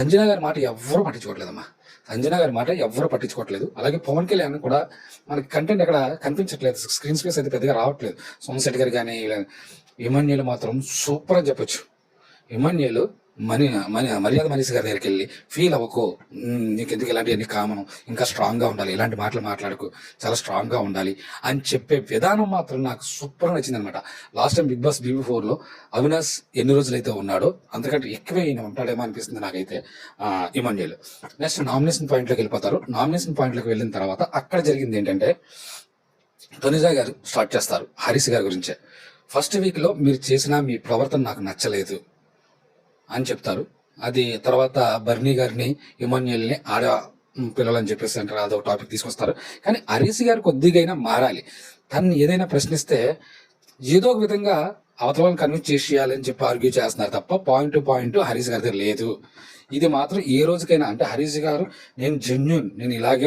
సంజన గారి మాట ఎవ్వరూ పట్టించుకోవట్లేదమ్మా. సంజన గారి మాట ఎవ్వరూ పట్టించుకోవట్లేదు. అలాగే పవన్ కళ్యాణ్ కూడా మనకి కంటెంట్ ఎక్కడ కనిపించట్లేదు. స్క్రీన్ స్పేస్ అయితే పెద్దగా రావట్లేదు. సోమశెట్టి గారు కానీ ఇమాన్యుయల్ మాత్రం సూపర్ అని చెప్పొచ్చు. ఇమాన్యుయల్ మర్యాద మనీష్ గారి దగ్గరికి వెళ్ళి ఫీల్ అవ్వకు, నీకు ఎందుకు ఇలాంటివన్నీ కామను, ఇంకా స్ట్రాంగ్గా ఉండాలి, ఇలాంటి మాటలు మాట్లాడుకు, చాలా స్ట్రాంగ్గా ఉండాలి అని చెప్పే విధానం మాత్రం నాకు సూపర్ నచ్చింది అనమాట. లాస్ట్ టైం బిగ్ బాస్ BB4లో అవినాష్ ఎన్ని రోజులైతే ఉన్నాడో అంతకంటే ఎక్కువే ఈయన ఉంటాడేమో అనిపిస్తుంది నాకైతే. ఇమాన్యుయల్ నెక్స్ట్ నామినేషన్ పాయింట్లోకి వెళ్ళిపోతారు. నామినేషన్ పాయింట్లోకి వెళ్ళిన తర్వాత అక్కడ జరిగింది ఏంటంటే తనుజా గారు స్టార్ట్ చేస్తారు హరీష్ గారి గురించే. ఫస్ట్ వీక్లో మీరు చేసిన మీ ప్రవర్తన నాకు నచ్చలేదు అని చెప్తారు. అది తర్వాత బర్నీ గారిని ఇమాన్యుయల్ని ఆడ పిల్లలని చెప్పేసి అంటారు, అదొక టాపిక్ తీసుకొస్తారు. కానీ హరీష్ గారు కొద్దిగైనా మారాలి. తను ఏదైనా ప్రశ్నిస్తే ఏదో ఒక విధంగా అవతల వాళ్ళని కన్విన్స్ చేసేయాలని చెప్పి ఆర్గ్యూ చేస్తున్నారు తప్ప పాయింట్ టు పాయింట్ హరీష్ గారి దగ్గర లేదు. ఇది మాత్రం ఏ రోజుకైనా అంటే హరీష్ గారు నేను జెన్యూన్, నేను ఇలాగే